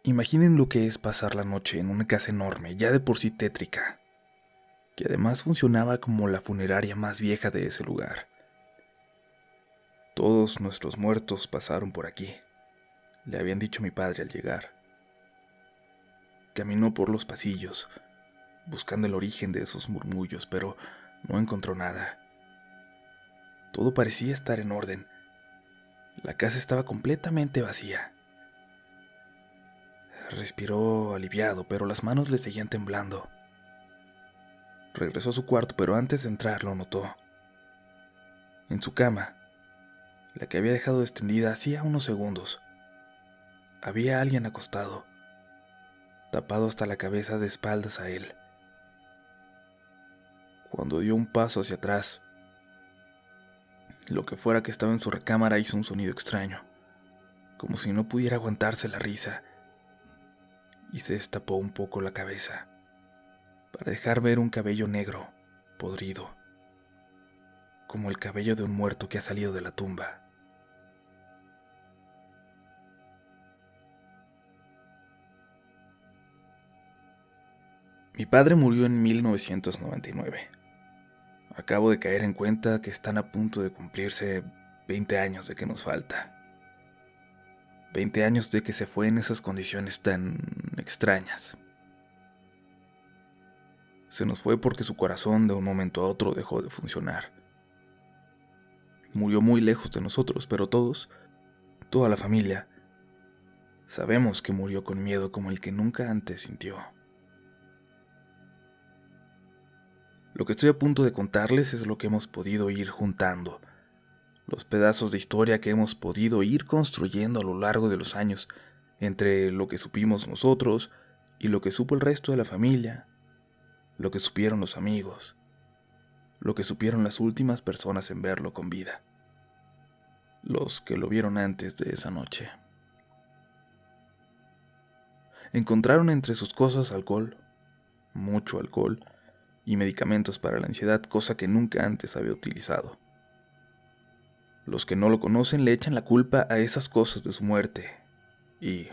Imaginen lo que es pasar la noche en una casa enorme, ya de por sí tétrica, que además funcionaba como la funeraria más vieja de ese lugar. Todos nuestros muertos pasaron por aquí, le habían dicho a mi padre al llegar. Caminó por los pasillos, buscando el origen de esos murmullos, pero no encontró nada. Todo parecía estar en orden. La casa estaba completamente vacía. Respiró aliviado, pero las manos le seguían temblando. Regresó a su cuarto, pero antes de entrar lo notó. En su cama, la que había dejado extendida hacía unos segundos, había alguien acostado, tapado hasta la cabeza de espaldas a él. Cuando dio un paso hacia atrás, lo que fuera que estaba en su recámara hizo un sonido extraño, como si no pudiera aguantarse la risa, y se destapó un poco la cabeza, para dejar ver un cabello negro, podrido, como el cabello de un muerto que ha salido de la tumba. Mi padre murió en 1999. Acabo de caer en cuenta que están a punto de cumplirse 20 años de que nos falta. 20 años de que se fue en esas condiciones tan extrañas. Se nos fue porque su corazón de un momento a otro dejó de funcionar. Murió muy lejos de nosotros, pero todos, toda la familia, sabemos que murió con miedo como el que nunca antes sintió. Lo que estoy a punto de contarles es lo que hemos podido ir juntando, los pedazos de historia que hemos podido ir construyendo a lo largo de los años, entre lo que supimos nosotros y lo que supo el resto de la familia, lo que supieron los amigos, lo que supieron las últimas personas en verlo con vida, los que lo vieron antes de esa noche. Encontraron entre sus cosas alcohol, mucho alcohol, y medicamentos para la ansiedad, cosa que nunca antes había utilizado. Los que no lo conocen le echan la culpa a esas cosas de su muerte y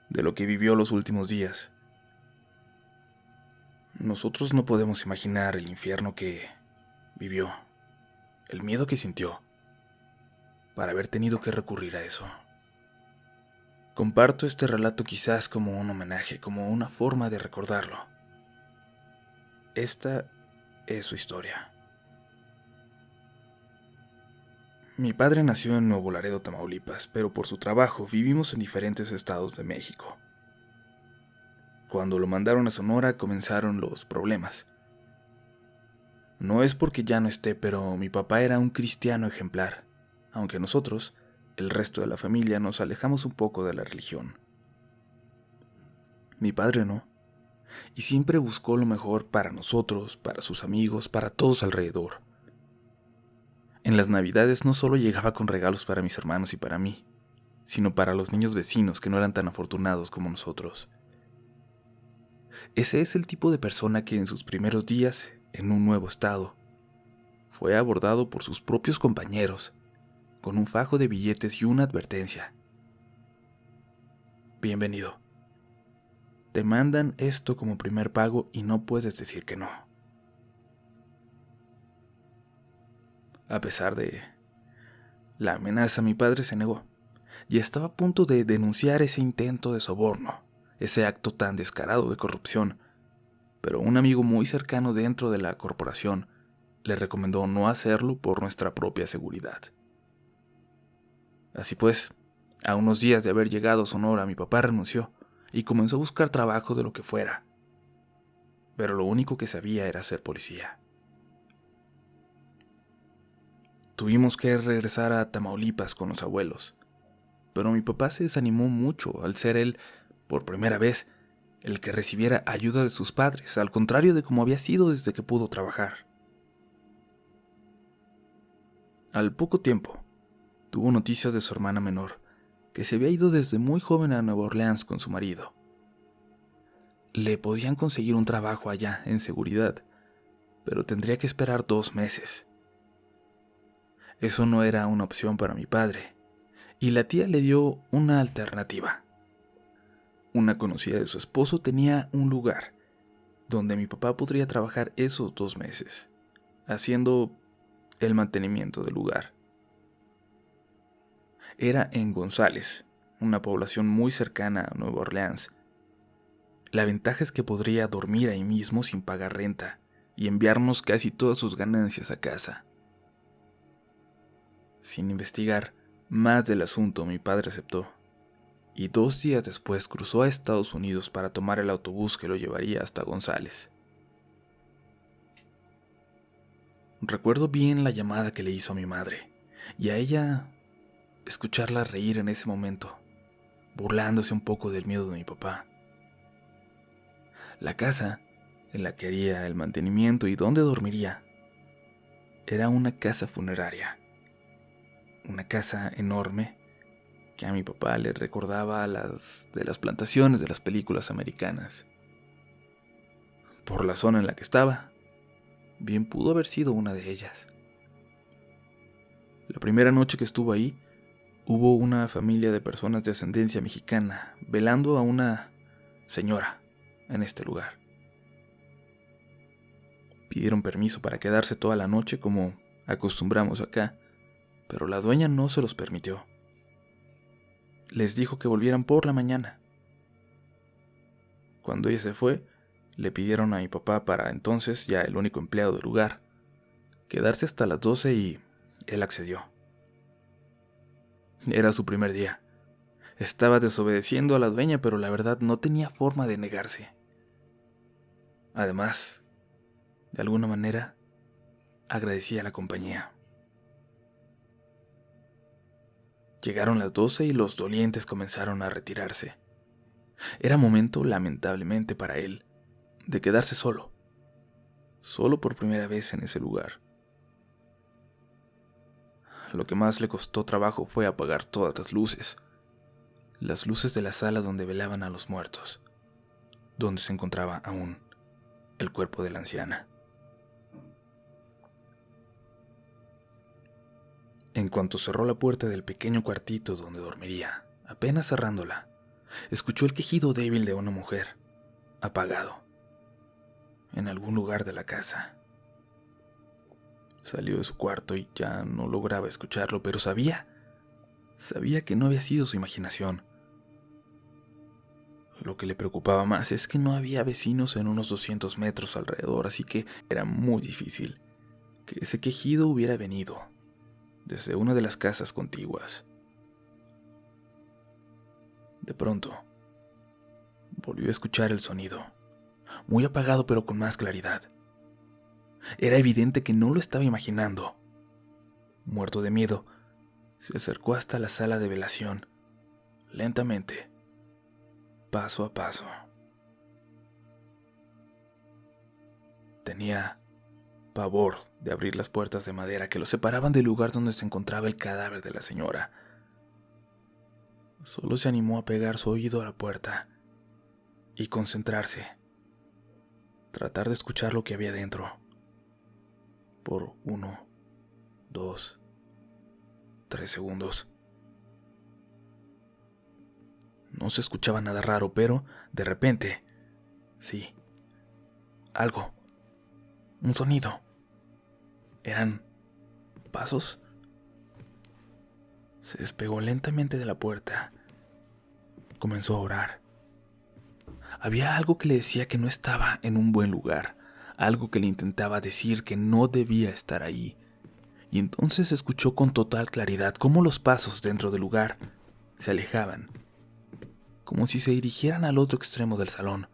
de lo que vivió los últimos días. Nosotros no podemos imaginar el infierno que vivió, el miedo que sintió, para haber tenido que recurrir a eso. Comparto este relato quizás como un homenaje, como una forma de recordarlo. Esta es su historia. Mi padre nació en Nuevo Laredo, Tamaulipas, pero por su trabajo vivimos en diferentes estados de México. Cuando lo mandaron a Sonora comenzaron los problemas. No es porque ya no esté, pero mi papá era un cristiano ejemplar, aunque nosotros, el resto de la familia, nos alejamos un poco de la religión. Mi padre no, y siempre buscó lo mejor para nosotros, para sus amigos, para todos alrededor. En las Navidades no solo llegaba con regalos para mis hermanos y para mí, sino para los niños vecinos que no eran tan afortunados como nosotros. Ese es el tipo de persona que en sus primeros días, en un nuevo estado, fue abordado por sus propios compañeros, con un fajo de billetes y una advertencia. Bienvenido. Te mandan esto como primer pago y no puedes decir que no. A pesar de la amenaza, mi padre se negó y estaba a punto de denunciar ese intento de soborno, ese acto tan descarado de corrupción, pero un amigo muy cercano dentro de la corporación le recomendó no hacerlo por nuestra propia seguridad. Así pues, a unos días de haber llegado a Sonora, mi papá renunció y comenzó a buscar trabajo de lo que fuera, pero lo único que sabía era ser policía. Tuvimos que regresar a Tamaulipas con los abuelos, pero mi papá se desanimó mucho al ser él, por primera vez, el que recibiera ayuda de sus padres, al contrario de como había sido desde que pudo trabajar. Al poco tiempo, tuvo noticias de su hermana menor, que se había ido desde muy joven a Nueva Orleans con su marido. Le podían conseguir un trabajo allá, en seguridad, pero tendría que esperar 2 meses. Eso no era una opción para mi padre, y la tía le dio una alternativa. Una conocida de su esposo tenía un lugar donde mi papá podría trabajar esos 2 meses, haciendo el mantenimiento del lugar. Era en González, una población muy cercana a Nueva Orleans. La ventaja es que podría dormir ahí mismo sin pagar renta y enviarnos casi todas sus ganancias a casa. Sin investigar más del asunto, mi padre aceptó, y 2 días después cruzó a Estados Unidos para tomar el autobús que lo llevaría hasta González. Recuerdo bien la llamada que le hizo a mi madre, y a ella escucharla reír en ese momento, burlándose un poco del miedo de mi papá. La casa en la que haría el mantenimiento y donde dormiría era una casa funeraria, una casa enorme que a mi papá le recordaba a las de las plantaciones de las películas americanas. Por la zona en la que estaba, bien pudo haber sido una de ellas. La primera noche que estuvo ahí, hubo una familia de personas de ascendencia mexicana velando a una señora en este lugar. Pidieron permiso para quedarse toda la noche como acostumbramos acá, pero la dueña no se los permitió. Les dijo que volvieran por la mañana. Cuando ella se fue, le pidieron a mi papá, para entonces ya el único empleado del lugar, quedarse hasta las 12 y él accedió. Era su primer día. Estaba desobedeciendo a la dueña, pero la verdad no tenía forma de negarse. Además, de alguna manera, agradecía la compañía. Llegaron las 12 y los dolientes comenzaron a retirarse. Era momento, lamentablemente para él, de quedarse solo por primera vez en ese lugar. Lo que más le costó trabajo fue apagar todas las luces de la sala donde velaban a los muertos, donde se encontraba aún el cuerpo de la anciana. En cuanto cerró la puerta del pequeño cuartito donde dormiría, apenas cerrándola, escuchó el quejido débil de una mujer, apagado, en algún lugar de la casa. Salió de su cuarto y ya no lograba escucharlo, pero sabía que no había sido su imaginación. Lo que le preocupaba más es que no había vecinos en unos 200 metros alrededor, así que era muy difícil que ese quejido hubiera venido desde una de las casas contiguas. De pronto, volvió a escuchar el sonido, muy apagado pero con más claridad. Era evidente que no lo estaba imaginando. Muerto de miedo, se acercó hasta la sala de velación, lentamente, paso a paso. Tenía pavor de abrir las puertas de madera que lo separaban del lugar donde se encontraba el cadáver de la señora. Solo se animó a pegar su oído a la puerta y concentrarse, tratar de escuchar lo que había dentro. Por 1, 2, 3 segundos. No se escuchaba nada raro, pero de repente, sí, algo, un sonido. ¿Eran pasos? Se despegó lentamente de la puerta. Comenzó a orar. Había algo que le decía que no estaba en un buen lugar, algo que le intentaba decir que no debía estar ahí. Y entonces escuchó con total claridad cómo los pasos dentro del lugar se alejaban, como si se dirigieran al otro extremo del salón,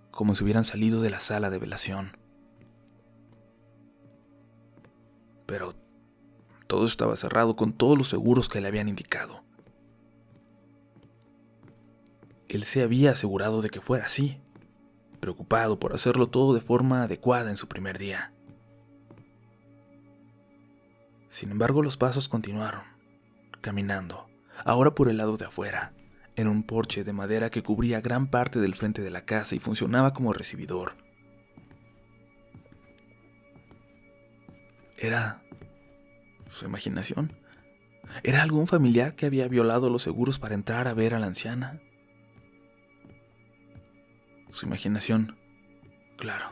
como si hubieran salido de la sala de velación. Pero todo estaba cerrado con todos los seguros que le habían indicado. Él se había asegurado de que fuera así, preocupado por hacerlo todo de forma adecuada en su primer día. Sin embargo, los pasos continuaron, caminando, ahora por el lado de afuera, en un porche de madera que cubría gran parte del frente de la casa y funcionaba como recibidor. ¿Era su imaginación? ¿Era algún familiar que había violado los seguros para entrar a ver a la anciana? Su imaginación. Claro,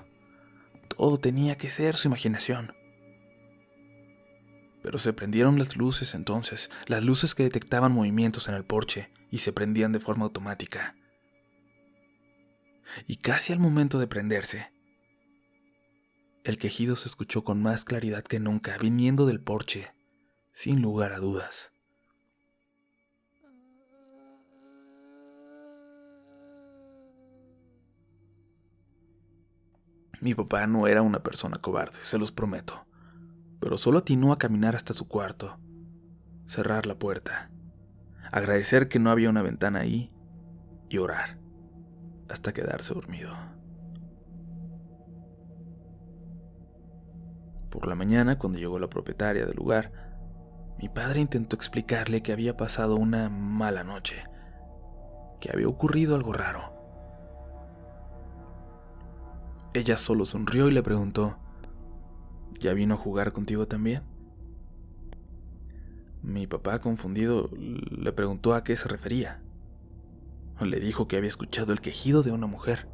todo tenía que ser su imaginación. Pero se prendieron las luces entonces, las luces que detectaban movimientos en el porche y se prendían de forma automática. Y casi al momento de prenderse, el quejido se escuchó con más claridad que nunca, viniendo del porche, sin lugar a dudas. Mi papá no era una persona cobarde, se los prometo, pero solo atinó a caminar hasta su cuarto, cerrar la puerta, agradecer que no había una ventana ahí y orar hasta quedarse dormido. Por la mañana, cuando llegó la propietaria del lugar, mi padre intentó explicarle que había pasado una mala noche, que había ocurrido algo raro. Ella solo sonrió y le preguntó, ¿ya vino a jugar contigo también? Mi papá, confundido, le preguntó a qué se refería. Le dijo que había escuchado el quejido de una mujer.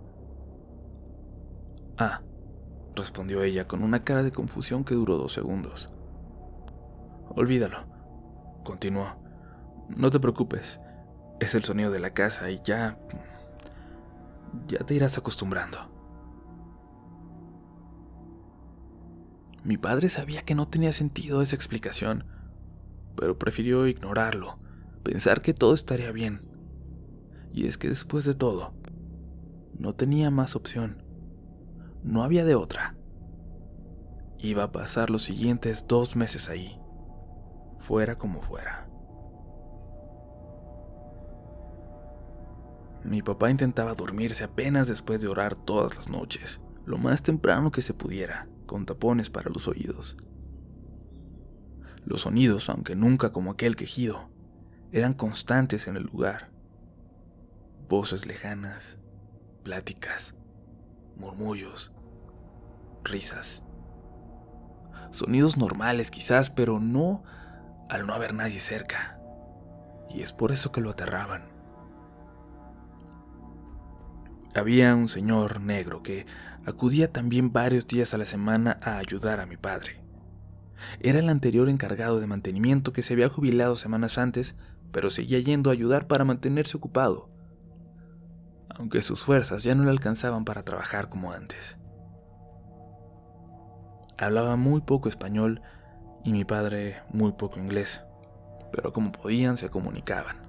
Ah, respondió ella con una cara de confusión que duró 2 segundos. Olvídalo, continuó. No te preocupes, es el sonido de la casa y ya te irás acostumbrando. Mi padre sabía que no tenía sentido esa explicación, pero prefirió ignorarlo, pensar que todo estaría bien. Y es que después de todo, no tenía más opción. No había de otra. Iba a pasar los siguientes 2 meses ahí, fuera como fuera. Mi papá intentaba dormirse apenas después de orar todas las noches, lo más temprano que se pudiera, con tapones para los oídos. Los sonidos, aunque nunca como aquel quejido, eran constantes en el lugar. Voces lejanas, pláticas, murmullos, risas. Sonidos normales quizás, pero no al no haber nadie cerca. Y es por eso que lo aterraban. Había un señor negro que acudía también varios días a la semana a ayudar a mi padre. Era el anterior encargado de mantenimiento que se había jubilado semanas antes, pero seguía yendo a ayudar para mantenerse ocupado, aunque sus fuerzas ya no le alcanzaban para trabajar como antes. Hablaba muy poco español y mi padre muy poco inglés, pero como podían se comunicaban.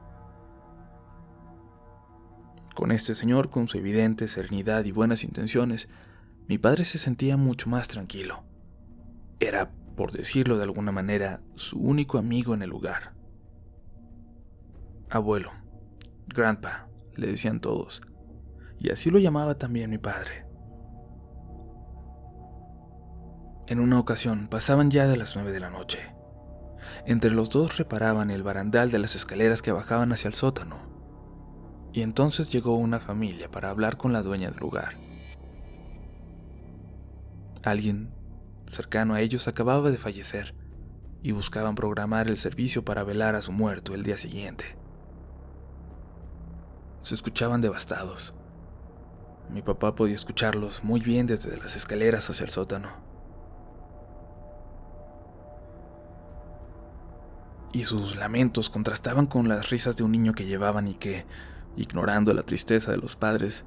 Con este señor, con su evidente serenidad y buenas intenciones, mi padre se sentía mucho más tranquilo. Era, por decirlo de alguna manera, su único amigo en el lugar. Abuelo, grandpa, le decían todos, y así lo llamaba también mi padre. En una ocasión pasaban ya de las 9 de la noche. Entre los dos reparaban el barandal de las escaleras que bajaban hacia el sótano. Y entonces llegó una familia para hablar con la dueña del lugar. Alguien cercano a ellos acababa de fallecer y buscaban programar el servicio para velar a su muerto el día siguiente. Se escuchaban devastados. Mi papá podía escucharlos muy bien desde las escaleras hacia el sótano. Y sus lamentos contrastaban con las risas de un niño que llevaban y que, ignorando la tristeza de los padres,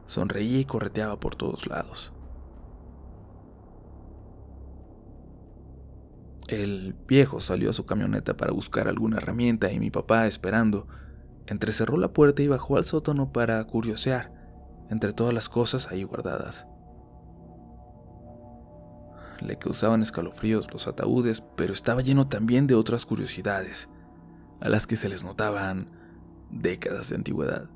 sonreía y correteaba por todos lados. El viejo salió a su camioneta para buscar alguna herramienta y mi papá, esperando, entrecerró la puerta y bajó al sótano para curiosear entre todas las cosas ahí guardadas. Le causaban escalofríos los ataúdes, pero estaba lleno también de otras curiosidades, a las que se les notaban décadas de antigüedad.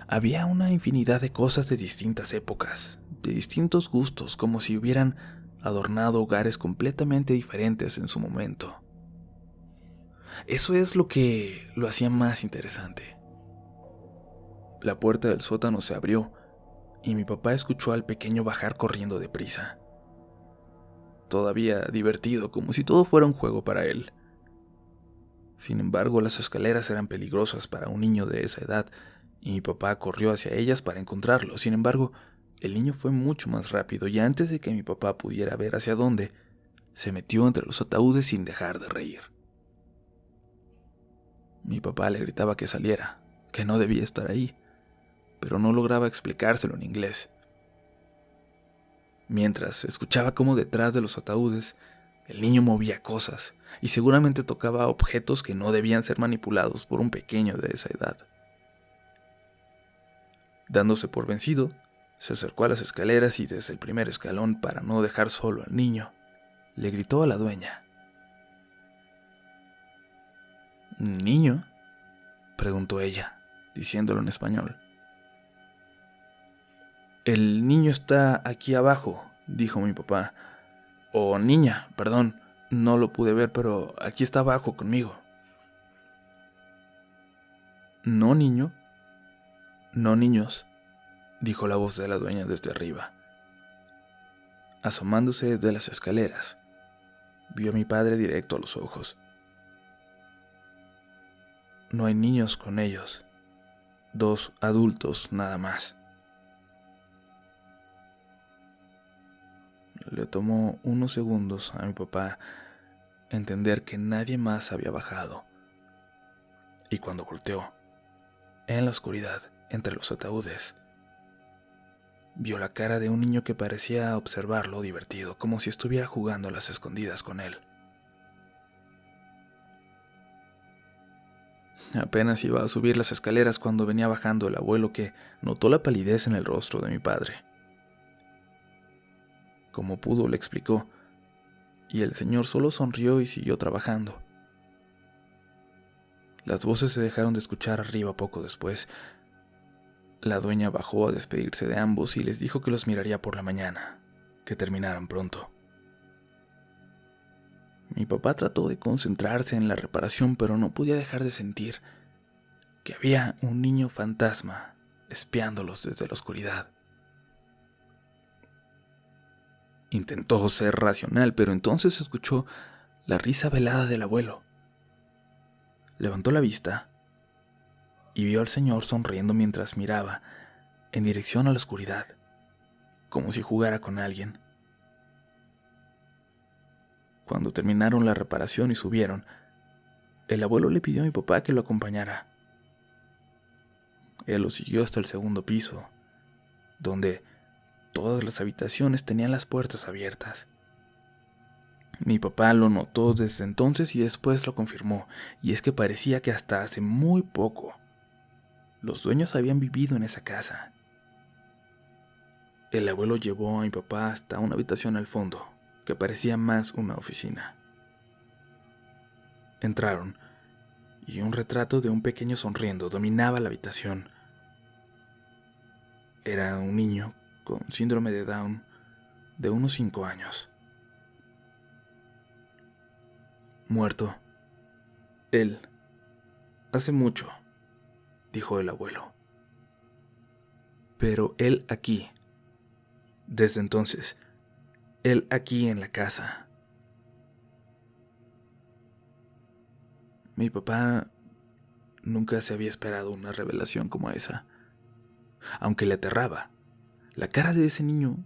Había una infinidad de cosas de distintas épocas, de distintos gustos, como si hubieran adornado hogares completamente diferentes en su momento. Eso es lo que lo hacía más interesante. La puerta del sótano se abrió y mi papá escuchó al pequeño bajar corriendo deprisa. Todavía divertido, como si todo fuera un juego para él. Sin embargo, las escaleras eran peligrosas para un niño de esa edad y mi papá corrió hacia ellas para encontrarlo. Sin embargo, el niño fue mucho más rápido y antes de que mi papá pudiera ver hacia dónde, se metió entre los ataúdes sin dejar de reír. Mi papá le gritaba que saliera, que no debía estar ahí, pero no lograba explicárselo en inglés. Mientras escuchaba cómo detrás de los ataúdes el niño movía cosas y seguramente tocaba objetos que no debían ser manipulados por un pequeño de esa edad. Dándose por vencido, se acercó a las escaleras y desde el primer escalón, para no dejar solo al niño, le gritó a la dueña. ¿Niño?, preguntó ella, diciéndolo en español. El niño está aquí abajo, dijo mi papá. O niña, perdón, no lo pude ver, pero aquí está abajo conmigo. ¿No, niño? No, niños, dijo la voz de la dueña desde arriba. Asomándose de las escaleras, vio a mi padre directo a los ojos. No hay niños con ellos, 2 adultos nada más. Le tomó unos segundos a mi papá entender que nadie más había bajado. Y cuando volteó, en la oscuridad, entre los ataúdes, vio la cara de un niño que parecía observarlo divertido, como si estuviera jugando a las escondidas con él. Apenas iba a subir las escaleras cuando venía bajando el abuelo, que notó la palidez en el rostro de mi padre. Como pudo, le explicó, y el señor solo sonrió y siguió trabajando. Las voces se dejaron de escuchar arriba poco después. La dueña bajó a despedirse de ambos y les dijo que los miraría por la mañana, que terminaran pronto. Mi papá trató de concentrarse en la reparación, pero no podía dejar de sentir que había un niño fantasma espiándolos desde la oscuridad. Intentó ser racional, pero entonces escuchó la risa velada del abuelo. Levantó la vista y vio al señor sonriendo mientras miraba en dirección a la oscuridad, como si jugara con alguien. Cuando terminaron la reparación y subieron, el abuelo le pidió a mi papá que lo acompañara. Él lo siguió hasta el segundo piso, donde todas las habitaciones tenían las puertas abiertas. Mi papá lo notó desde entonces y después lo confirmó, y es que parecía que hasta hace muy poco los dueños habían vivido en esa casa. El abuelo llevó a mi papá hasta una habitación al fondo, que parecía más una oficina. Entraron, y un retrato de un pequeño sonriendo dominaba la habitación. Era un niño con síndrome de Down de unos 5 años. Muerto. Él. Hace mucho, dijo el abuelo. Pero él aquí. Desde entonces, él aquí en la casa. Mi papá nunca se había esperado una revelación como esa. Aunque le aterraba, la cara de ese niño,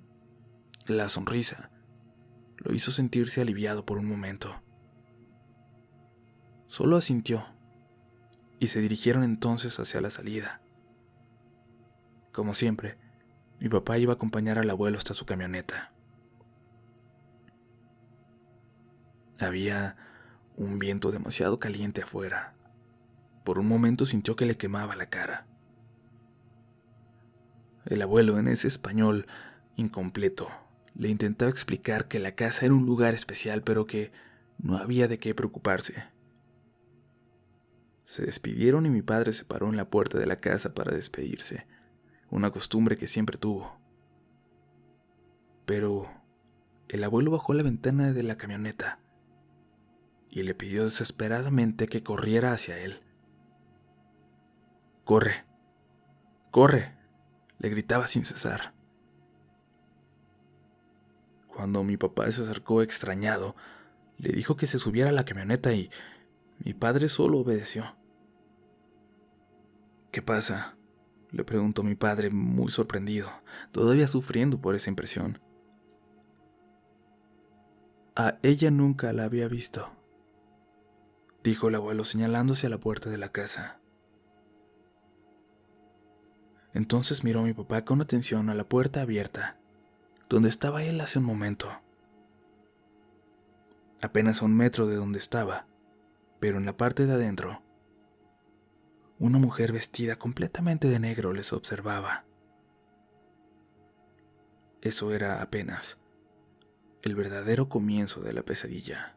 la sonrisa, lo hizo sentirse aliviado por un momento. Solo asintió, y se dirigieron entonces hacia la salida. Como siempre, mi papá iba a acompañar al abuelo hasta su camioneta. Había un viento demasiado caliente afuera. Por un momento sintió que le quemaba la cara. El abuelo, en ese español incompleto, le intentaba explicar que la casa era un lugar especial, pero que no había de qué preocuparse. Se despidieron y mi padre se paró en la puerta de la casa para despedirse, una costumbre que siempre tuvo. Pero el abuelo bajó la ventana de la camioneta y le pidió desesperadamente que corriera hacia él. «¡Corre! ¡Corre!», le gritaba sin cesar. Cuando mi papá se acercó extrañado, le dijo que se subiera a la camioneta y mi padre solo obedeció. «¿Qué pasa?», Le preguntó mi padre, muy sorprendido, todavía sufriendo por esa impresión. A ella nunca la había visto, dijo el abuelo señalando hacia la puerta de la casa. Entonces miró a mi papá con atención a la puerta abierta, donde estaba él hace un momento. Apenas a 1 metro de donde estaba, pero en la parte de adentro, una mujer vestida completamente de negro les observaba. Eso era apenas el verdadero comienzo de la pesadilla.